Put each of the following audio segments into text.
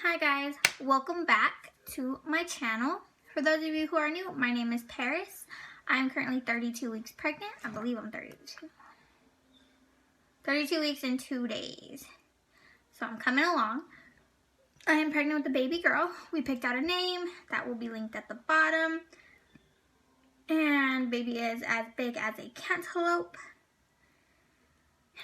Hi guys, welcome back to my channel. For those of you who are new, my name is Paris. I'm currently 32 weeks pregnant. I believe I'm 32. 32 weeks and 2 days. So I'm coming along. I am pregnant with a baby girl. We picked out a name that will be linked at the bottom. And baby is as big as a cantaloupe.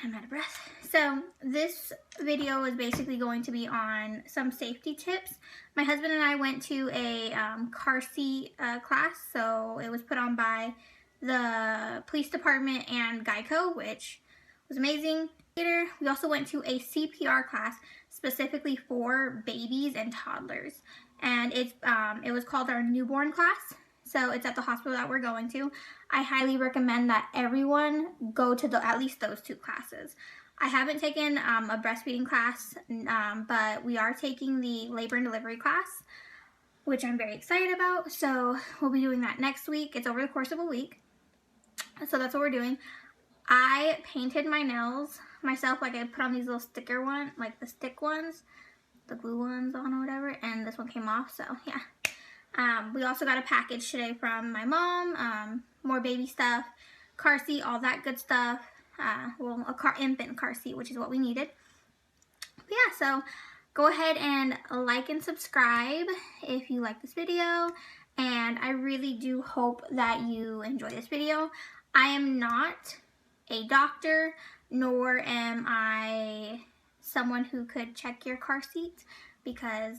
I'm out of breath. So this video is basically going to be on some safety tips. My husband and I went to a car seat class, so it was put on by the police department and Geico, which was amazing. Later, we also went to a CPR class specifically for babies and toddlers, and it was called our newborn class. So it's at the hospital that we're going to. I highly recommend that everyone go to at least those two classes. I haven't taken a breastfeeding class, but we are taking the labor and delivery class, which I'm very excited about. So we'll be doing that next week. It's over the course of a week. So that's what we're doing. I painted my nails myself. Like I put on these little sticker ones, like the stick ones, the glue ones on or whatever, and this one came off, so yeah. We also got a package today from my mom, more baby stuff, car seat, all that good stuff. Well, infant car seat, which is what we needed. But yeah, so go ahead and like and subscribe if you like this video, and I really do hope that you enjoy this video. I am not a doctor, nor am I someone who could check your car seat, because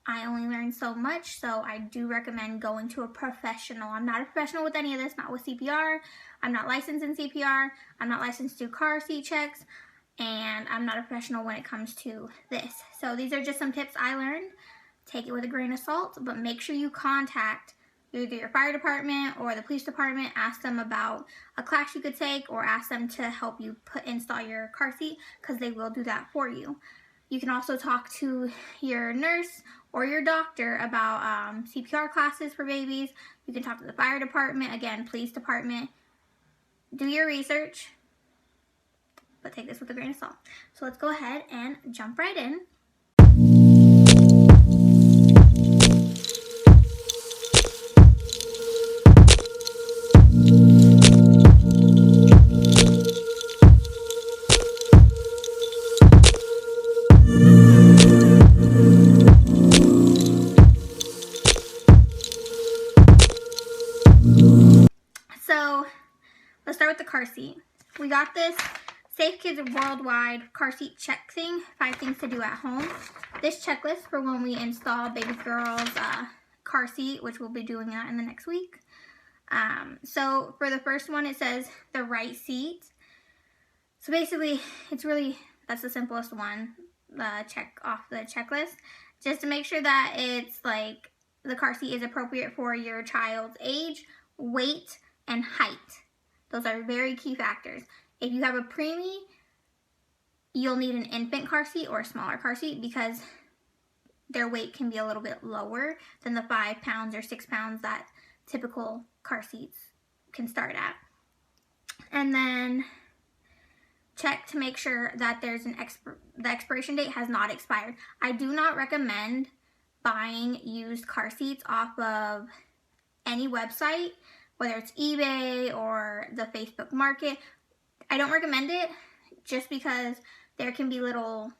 I only learned so much, so I do recommend going to a professional. I'm not a professional with any of this, not with CPR. I'm not licensed in CPR. I'm not licensed to do car seat checks, and I'm not a professional when it comes to this. So these are just some tips I learned. Take it with a grain of salt, but make sure you contact either your fire department or the police department. Ask them about a class you could take, or ask them to help you install your car seat, because they will do that for you. You can also talk to your nurse or your doctor about CPR classes for babies. You can talk to the fire department, again, police department. Do your research, but take this with a grain of salt. So let's go ahead and jump right in. So let's start with the car seat. We got this Safe Kids Worldwide car seat check thing, 5 things to do at home. This checklist for when we install baby girl's car seat, which we'll be doing that in the next week. So for the first one, it says the right seat. So basically, that's the simplest one, check off the checklist, just to make sure that it's like the car seat is appropriate for your child's age, weight, and height. Those are very key factors. If you have a preemie, you'll need an infant car seat or a smaller car seat, because their weight can be a little bit lower than the 5 pounds or 6 pounds that typical car seats can start at. And then check to make sure that there's the expiration date has not expired. I do not recommend buying used car seats off of any website, whether it's eBay or the Facebook Market. I don't recommend it, just because there can be little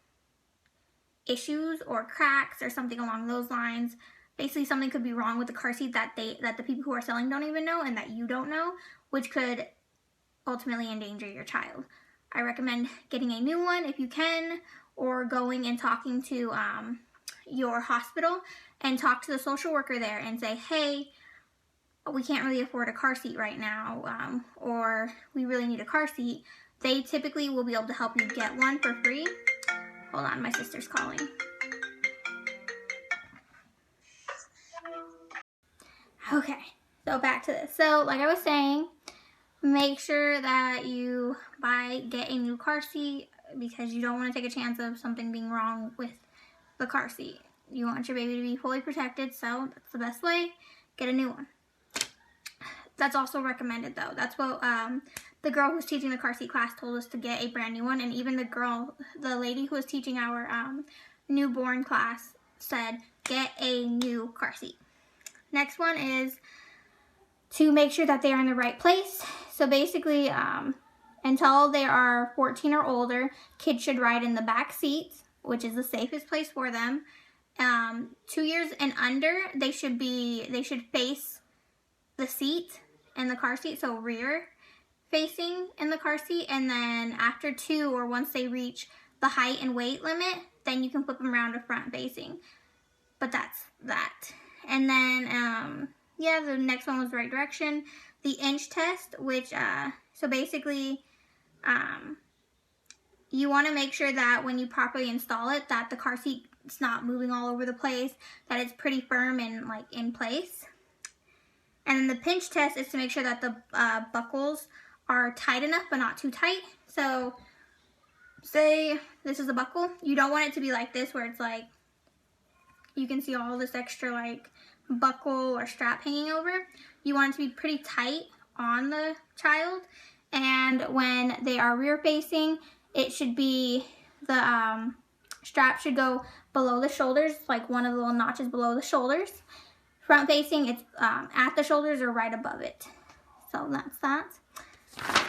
issues or cracks or something along those lines. Basically, something could be wrong with the car seat that the people who are selling don't even know, and that you don't know, which could ultimately endanger your child. I recommend getting a new one if you can, or going and talking to your hospital and talk to the social worker there and say, hey, we can't really afford a car seat right now, or we really need a car seat. They typically will be able to help you get one for free. Hold on, my sister's calling. Okay, so back to this. So like I was saying, make sure that you get a new car seat, because you don't want to take a chance of something being wrong with the car seat. You want your baby to be fully protected, so that's the best way. Get a new one. That's also recommended, though. That's what the girl who's teaching the car seat class told us, to get a brand new one. And even the lady who was teaching our newborn class said get a new car seat. Next one is to make sure that they are in the right place. So basically, until they are 14 or older, kids should ride in the back seat, which is the safest place for them. 2 years and under, they should face the seat in the car seat, so rear facing in the car seat. And then after 2, or once they reach the height and weight limit, then you can flip them around to front facing. But that's that. And then yeah, the next one was right direction. The inch test, which so basically you want to make sure that when you properly install it, that the car seat is not moving all over the place, that it's pretty firm and like in place. And then the pinch test is to make sure that the buckles are tight enough but not too tight. So say this is a buckle, you don't want it to be like this where it's like you can see all this extra like buckle or strap hanging over. You want it to be pretty tight on the child, and when they are rear facing, it should be the strap should go below the shoulders, like one of the little notches below the shoulders. Front facing, it's at the shoulders or right above it. So that's that.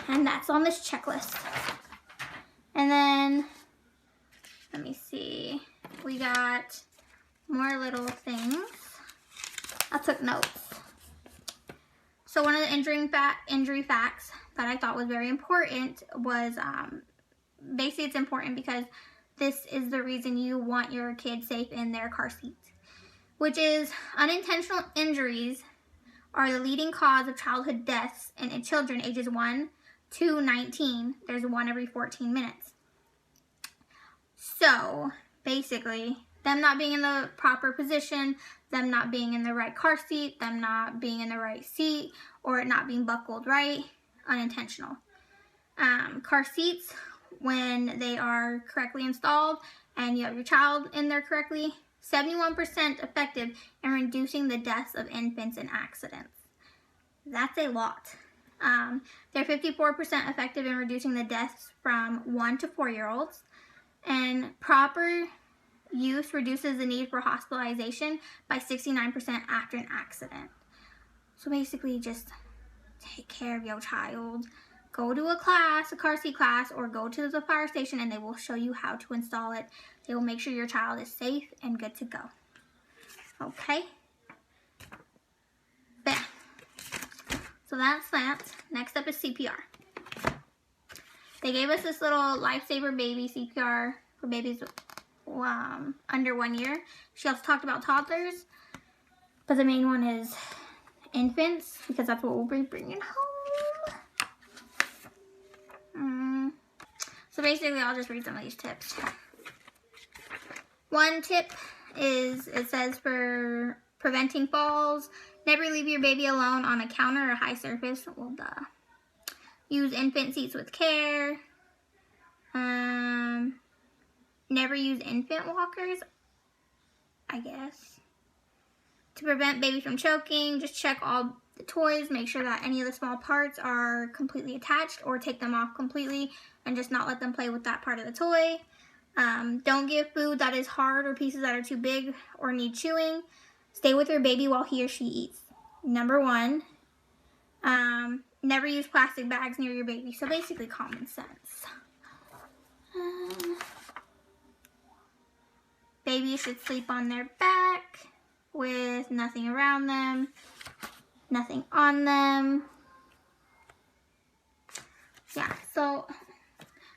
And that's on this checklist. And then, let me see. We got more little things. I took notes. So one of the injury facts that I thought was very important was, basically it's important because this is the reason you want your kid safe in their car seat, which is unintentional injuries are the leading cause of childhood deaths in children ages 1 to 19. There's one every 14 minutes. So basically, them not being in the proper position, them not being in the right car seat, them not being in the right seat, or it not being buckled right, unintentional. Car seats, when they are correctly installed and you have your child in there correctly, 71% effective in reducing the deaths of infants in accidents. That's a lot. They're 54% effective in reducing the deaths from 1 to 4-year-olds. And proper use reduces the need for hospitalization by 69% after an accident. So basically just take care of your child. Go to a class, a car seat class, or go to the fire station and they will show you how to install it. They will make sure your child is safe and good to go. Okay? Bam. So that's that. Next up is CPR. They gave us this little Lifesaver Baby CPR for babies under 1 year. She also talked about toddlers, but the main one is infants because that's what we'll be bringing home. So basically, I'll just read some of these tips. One tip is, it says for preventing falls, never leave your baby alone on a counter or high surface. Well, duh. Use infant seats with care. Never use infant walkers, I guess. To prevent baby from choking, just check all the toys. Make sure that any of the small parts are completely attached, or take them off completely and just not let them play with that part of the toy. Don't give food that is hard or pieces that are too big or need chewing. Stay with your baby while he or she eats. Number 1, never use plastic bags near your baby. So basically common sense. Babies should sleep on their back with nothing around them, nothing on them. Yeah, so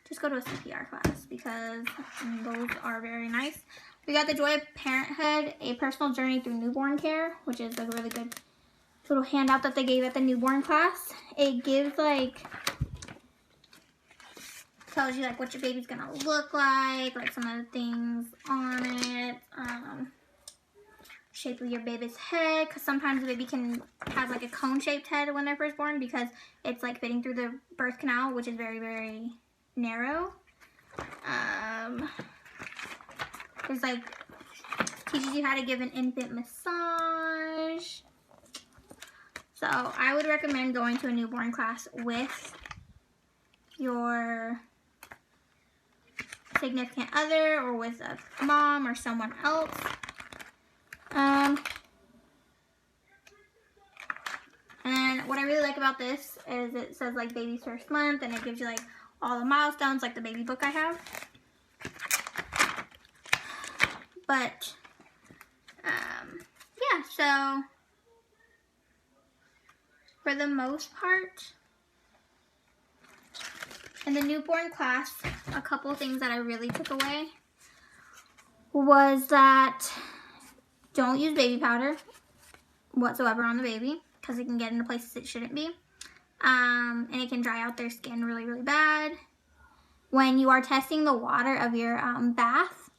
just go to a CPR class because those are very nice. We got the Joy of Parenthood, a personal journey through newborn care, which is a really good little handout that they gave at the newborn class. It gives tells you what your baby's gonna look like some of the things on it, shape of your baby's head, because sometimes the baby can have a cone-shaped head when they're first born because it's fitting through the birth canal, which is very, very narrow. There's teaches you how to give an infant massage. So I would recommend going to a newborn class with your significant other or with a mom or someone else. And what I really like about this is it says like baby's first month, and it gives you like all the milestones, like the baby book I have. But yeah, so for the most part, in the newborn class, a couple things that I really took away was that don't use baby powder whatsoever on the baby, because it can get into places it shouldn't be. And it can dry out their skin really, really bad. When you are testing the water of your bath,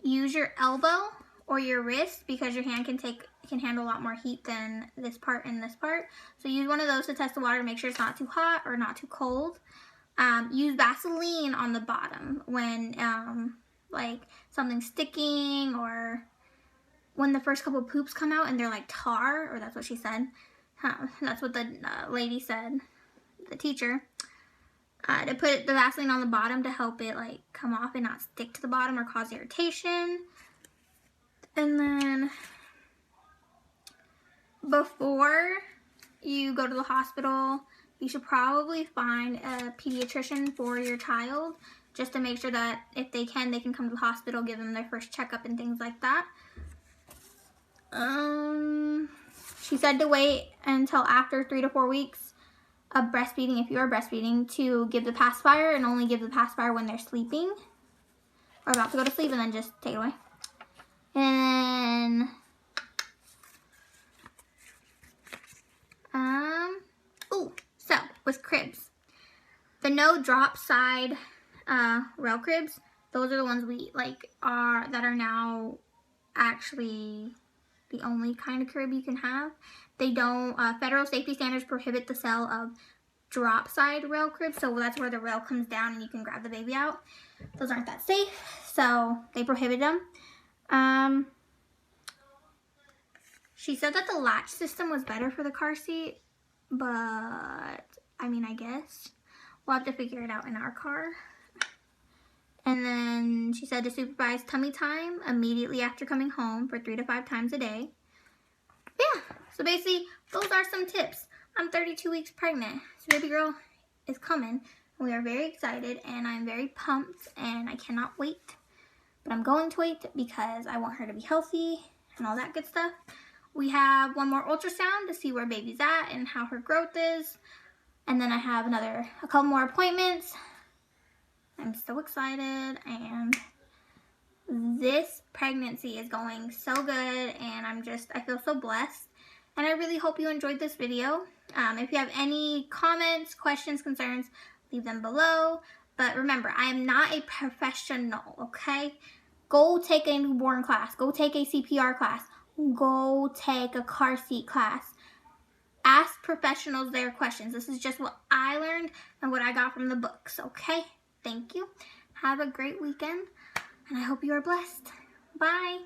use your elbow or your wrist, because your hand can handle a lot more heat than this part and this part. So use one of those to test the water to make sure it's not too hot or not too cold. Use Vaseline on the bottom when like something's sticking, or when the first couple poops come out and they're like tar, or that's what she said. That's what the lady said, the teacher. To put the Vaseline on the bottom to help it like come off and not stick to the bottom or cause irritation. And then before you go to the hospital, you should probably find a pediatrician for your child, just to make sure that if they can come to the hospital, give them their first checkup and things like that. She said to wait until after 3 to 4 weeks of breastfeeding, if you are breastfeeding, to give the pacifier, and only give the pacifier when they're sleeping or about to go to sleep, and then just take it away. And so with cribs, the no drop side rail cribs, those are the ones we like that are now actually the only kind of crib you can have. They don't, federal safety standards prohibit the sale of drop side rail cribs, so that's where the rail comes down and you can grab the baby out. Those aren't that safe, so they prohibit them. She said that the latch system was better for the car seat, but I mean, I guess we'll have to figure it out in our car. And then she said to supervise tummy time immediately after coming home for 3 to 5 times a day. Yeah, so basically those are some tips. I'm 32 weeks pregnant, so baby girl is coming. We are very excited, and I'm very pumped, and I cannot wait. But I'm going to wait because I want her to be healthy and all that good stuff. We have one more ultrasound to see where baby's at and how her growth is. And then I have a couple more appointments. I'm so excited, and this pregnancy is going so good, and I feel so blessed. And I really hope you enjoyed this video. If you have any comments, questions, concerns, leave them below. But remember, I am not a professional, okay? Go take a newborn class. Go take a CPR class. Go take a car seat class. Ask professionals their questions. This is just what I learned and what I got from the books, okay? Thank you. Have a great weekend, and I hope you are blessed. Bye.